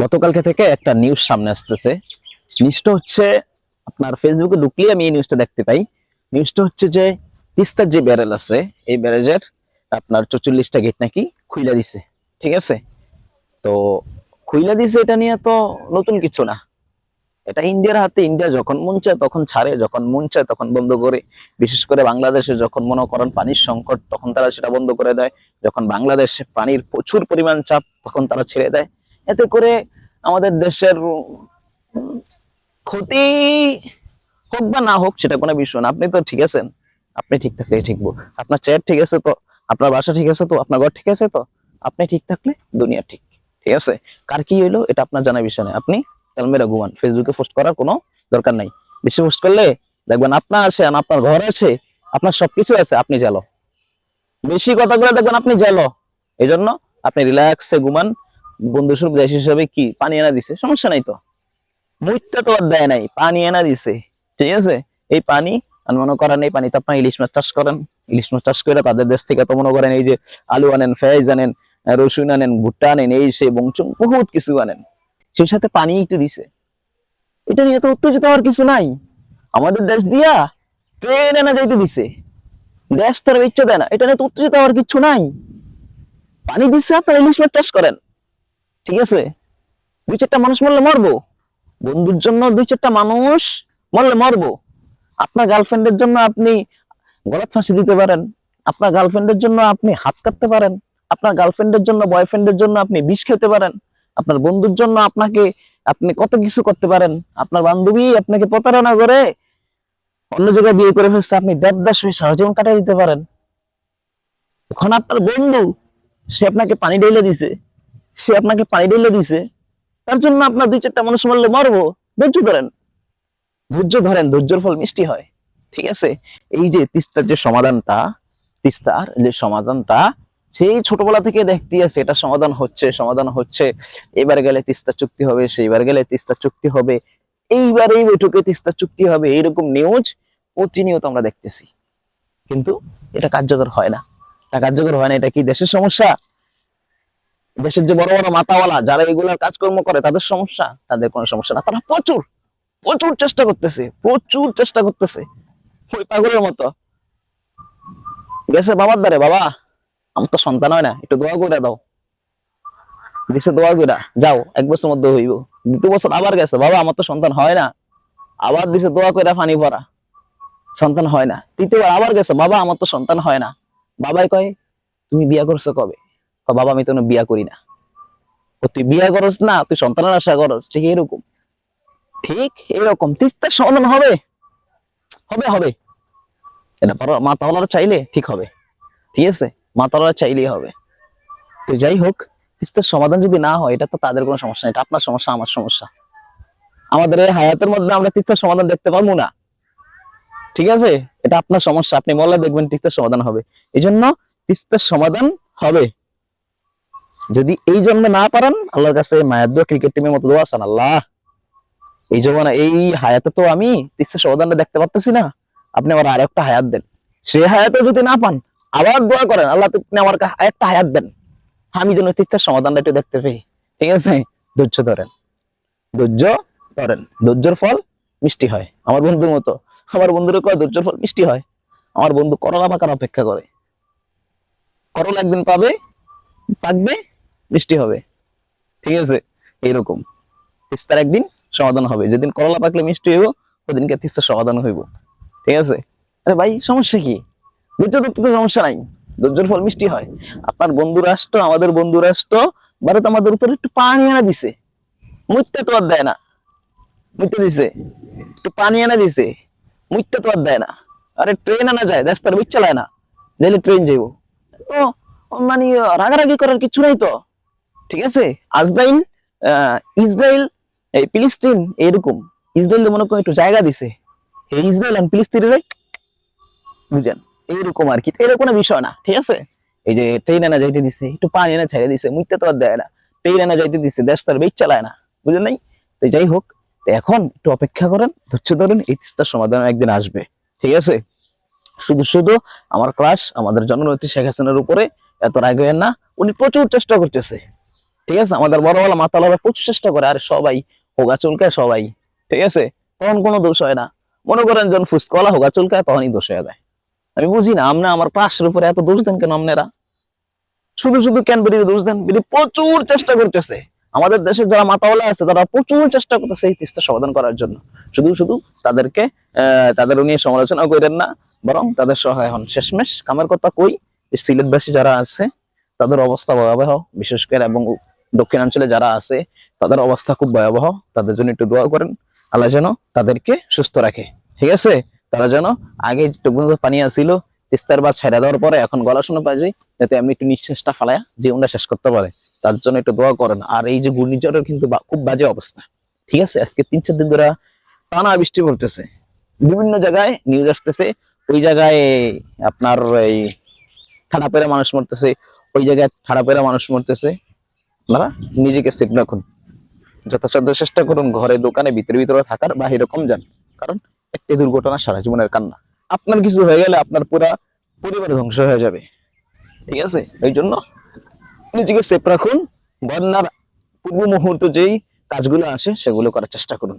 গতকালকে থেকে একটা নিউজ সামনে আসতেছে। নিউজটা হচ্ছে আপনার ফেসবুকে ঢুকলে আমি এই নিউজটা দেখতে পাই। নিউজটা হচ্ছে যে তিস্তার যে ব্যারেল আছে, এই ব্যারেজের আপনার 44টা গেট নাকি খুইলা দিছে। ঠিক আছে, তো খুইলা দিছে এটা নিয়ে তো নতুন কিছু না। এটা ইন্ডিয়ার হাতে, ইন্ডিয়া যখন মন চায় তখন ছাড়ে, যখন মন চায় তখন বন্ধ করে। বিশেষ করে বাংলাদেশে যখন মনে করেন পানির সংকট, তখন তারা সেটা বন্ধ করে দেয়। যখন বাংলাদেশে পানির প্রচুর পরিমাণ চাপ, তখন তারা ছেড়ে দেয়। এতে করে আমাদের দেশের ক্ষতি হোক বা না হোক সেটা কোনো বিষয় না। আপনি তো ঠিক আছেন, আপনি ঠিক থাকলে ঠিকবো। আপনার চেয়ার ঠিক আছে তো, আপনার বাসা ঠিক আছে তো, আপনার ঘর ঠিক আছে তো, আপনি ঠিক থাকলে দুনিয়া ঠিক। ঠিক আছে, কার কি হইলো এটা আপনার জানা বিষয় নয়। আপনি তেলমেরা ঘুমান, ফেসবুকে পোস্ট করার কোনো দরকার নাই। বেশি পোস্ট করলে দেখবেন আপনার আছে, আপনার ঘর আছে, আপনার সবকিছু আছে, আপনি জালো। বেশি কথা বলে দেখবেন আপনি জালো। এই জন্য আপনি রিল্যাক্সে ঘুমান। বন্ধু স্বরূপ দেশ হিসাবে কি পানি এনে দিছে, সমস্যা নাই তো। মুইটা তো আর দেয় নাই, পানি এনে দিছে। ঠিক আছে, এই পানি আর মনে করেন এই পানিতে আপনার ইলিশ মাছ চাষ করেন। ইলিশ মাছ চাষ করে তাদের দেশ থেকে তো মনে করেন এই যে আলু আনেন, পেঁয়াজ আনেন, রসুন আনেন, ভুট্টা আনেন, এই সে বংচুং বহুত কিছু আনেন। সেই সাথে পানি একটু দিছে। এটা নিয়ে তো উত্তেজিত হওয়ার কিছু নাই। আমাদের দেশ দিয়া ট্রেন এনে যাইতে দিছে, দেশ তার ইচ্ছা দেয় না, এটা নিয়ে তো উত্তেজিত হওয়ার কিছু নাই। পানি দিচ্ছে, আপনার ইলিশ মাছ চাষ করেন। ঠিক আছে, দুই চারটা মানুষ মরলে মরবো, বন্ধুর জন্য দুই চারটা মানুষ মরলে মরবো। আপনার গার্লফ্রেন্ডের জন্য আপনি গলাত ফাঁসি দিতে পারেন, আপনার গার্লফ্রেন্ডের জন্য আপনি হাত কাটতে পারেন, আপনার গার্লফ্রেন্ডের জন্য বয়ফ্রেন্ডের জন্য আপনি বিষ খেতে পারেন, আপনার বন্ধুর জন্য আপনাকে আপনি কত কিছু করতে পারেন। আপনার বান্ধবী আপনাকে প্রতারণা করে অন্য জায়গায় বিয়ে করে ফেলছে, আপনি দেবদাস হয়ে সারা জীবন কাটিয়ে দিতে পারেন। এখন আপনার বন্ধু, সে আপনাকে পানি ঢেলে দিছে, সে আপনাকে পানি ঢেলে দিছে, তার জন্য আপনার দুই চারটা মানুষ মরলে মরবো। ধৈর্য ধরেন, ধৈর্য ধরেন, ধৈর্যের ফল মিষ্টি হয়। ঠিক আছে, এই যে তিস্তার যে সমাধানটা, তিস্তার যে সমাধানটা সেই ছোটবেলা থেকে দেখতে আছে, এটা সমাধান হচ্ছে, সমাধান হচ্ছে। এবার গেলে তিস্তা চুক্তি হবে, সেইবার গেলে তিস্তা চুক্তি হবে, এইবার এই বৈঠকে তিস্তা চুক্তি হবে, এইরকম নিউজ প্রতিনিয়ত আমরা দেখতেছি। কিন্তু এটা কার্যকর হয় না। এটা কার্যকর হয় না, এটা কি দেশের সমস্যা? দেশের যে বড় বড় মাথাওয়ালা যারা এগুলার কাজকর্ম করে তাদের সমস্যা? তাদের কোনো সমস্যা না। তারা প্রচুর প্রচুর চেষ্টা করতেছে, প্রচুর চেষ্টা করতেছে, ওই পাগলের মতো। গেছে বাবার দ্বারে, বাবা আমার তো সন্তান হয় না, একটু দোয়া করে দাও। দিছে দোয়া করে, যাও 1 বছর মধ্যে হইব। 2 বছর আবার গেছে, বাবা আমার তো সন্তান হয় না। আবার দিছে দোয়া করে, পানি ভরা, সন্তান হয় না। 3য় বার আবার গেছে, বাবা আমার তো সন্তান হয় না। বাবাই কয়, তুমি বিয়া করছো কবে? বাবা আমি তো বিয়া করি না। তুই বিয়া করস না, তুই সন্তানের আশা করস। ঠিক এরকম, ঠিক এরকম তিস্তার সমাধান হবে, হবে হবে। এটা মাতাওয়ালারা চাইলে ঠিক হবে। ঠিক আছে, মাতাওয়ালারা চাইলেই হবে। তো যাই হোক, তিস্তার সমাধান যদি না হয়, এটা তো তাদের কোনো সমস্যা, এটা আপনার সমস্যা, আমার সমস্যা। আমাদের এই হায়াতের মধ্যে আমরা তিস্তার সমাধান দেখতে পারবো না। ঠিক আছে, এটা আপনার সমস্যা, আপনি বললে দেখবেন তিস্তার সমাধান হবে। এই জন্য তিস্তার সমাধান হবে। যদি এই জন্মে না পারেন, আল্লাহর কাছে মায়ের দোয়া, ক্রিকেট টিমের মতো দোয়া আছেন, আল্লাহ এই জমানা এই হায়াতে তো আমি তিস্তার সমাধানটা দেখতে পারতেছি না, আপনি আমার আরেকটা হায়াত দেন। সে হায়াতে যদি না পান, আবার দোয়া করেন, আল্লাহ তুমি আমার একটা হায়াত দেন, আমি যেন তিস্তার সমাধানটা একটু দেখতে পাই। ঠিক আছে, ধৈর্য ধরেন, ধৈর্য ধরেন, ধৈর্যের ফল মিষ্টি হয়। আমার বন্ধুর মতো, আমার বন্ধুর কয় ধৈর্যের ফল মিষ্টি হয়। আমার বন্ধু করলা পাকার অপেক্ষা করে, করলা একদিন পাবে, পাকবে, মিষ্টি হবে। ঠিক আছে, এইরকম তিস্তার একদিন সমাধান হবে। যেদিন করলা পাকলে মিষ্টি হইব, ওদিনকে তিস্তার সমাধান হইব। ঠিক আছে, আরে ভাই সমস্যা কি? ধৈর্য ধরতে তো সমস্যা নাই, ধৈর্যের ফল মিষ্টি হয়। আপনার বন্ধু রাষ্ট্র, আমাদের বন্ধু রাষ্ট্র ভারত আমাদের উপর একটু পানি এনে দিছে, মুইতে তো আর দেয় না। মুইতে দিছে, একটু পানি এনে দিছে, মুইতে তো আর দেয় না। আরে ট্রেন আনা যায়, দেশ তার বুঝ চালায় না, দিলে ট্রেন যাইব তো। মানে রাগারাগি করার কিছু নাই তো। ঠিক আছে, আজরাইল, ইসরায়েল, এই ফিলিস্তিন, এরকম ইসরায়েল মনে করেন একটু জায়গা দিছে, এই ইসরায়েল আর ফিলিস্তিনের, বুঝেন, এইরকম আর কি। এরকম কোনো বিষয় না। ঠিক আছে, এই যে ট্রেন এনে যাইতে দিছে, একটু পানি এনে ছেড়ে দিছে, মুইতে তো আর দেয় না। ট্রেন এনে যাইতে দিছে, দেশ তার বেচ চালায় না, বুঝলেন নাই? তো যাই হোক, এখন একটু অপেক্ষা করেন, ধৈর্য ধরেন, এই তিস্তার সমাধান একদিন আসবে। ঠিক আছে, শুধু শুধু আমাদের জননেত্রী শেখ হাসিনার উপরে এত রাগ হইেন না। উনি প্রচুর চেষ্টা করতেছে, ঠিক আছে, আমাদের বড় বড় মাতালারা প্রচুর চেষ্টা করে, আরে সবাই হোগা চুলকায় সবাই, ঠিক আছে, তখন কোনো দোষ হয় না। মনে করেন যখন ফুসকলা হোগা চুলকায় তখনই দোষ হয়ে যায়। আমি বুঝি না আমরা আমার ক্লাসের উপরে এত দোষ দেন কেন আপনারা? শুধু শুধু কেন বিড়ির দোষ দেন? বিড়ি প্রচুর চেষ্টা করতেছে, আমাদের দেশের যারা মাতাওয়ালা আছে তারা প্রচুর চেষ্টা করতেছে এই তিস্তা সমাধান করার জন্য। শুধু শুধু তাদেরকে তাদের নিয়ে সমালোচনা করেন না, বরং তাদের সহায় হন। শেষমেশ কামের কথা কই, এই সিলেটবাসী যারা আছে তাদের অবস্থা ভয়াবহ, বিশেষ করে, এবং দক্ষিণাঞ্চলে যারা আছে তাদের অবস্থা খুব ভয়াবহ। তাদের জন্য একটু দোয়া করেন, আল্লাহ যেন তাদেরকে সুস্থ রাখে, ঠিক আছে। তারা যেন আগে যেটুকু পানি আসছিল তিস্তার বাদ ছেড়ে দেওয়ার পরে এখন গলা শুনে পাই যায়, যাতে আমি একটু নিঃশ্বাসটা ফালায়া জীবনটা শেষ করতে পারে, তার জন্য একটু দোয়া করেন। আর এই যে ঘূর্ণিঝড়ের কিন্তু খুব বাজে অবস্থা, ঠিক আছে। আজকে 3-4 দিন ধরে টানা বৃষ্টি পড়তেছে, বিভিন্ন জায়গায় নিউজ আসতেছে, ওই জায়গায় আপনার এই ঠাড়া পেরে মানুষ মরতেছে, ওই জায়গায় ঠাড়া পেরে মানুষ মরতেছে। আপনারা নিজেকে সেফ রাখুন, যথাসাধ্য চেষ্টা করুন ঘরে দোকানে ভিতরে ভিতরে থাকার, বা এরকম যান, কারণ একটি দুর্ঘটনা সারা জীবনের কান্না। আপনার কিছু হয়ে গেলে আপনার পুরা পরিবার ধ্বংস হয়ে যাবে, ঠিক আছে। এই জন্য নিজেকে সেফ রাখুন, বন্যার পূর্ব মুহূর্তে যেই কাজগুলো আসে সেগুলো করার চেষ্টা করুন।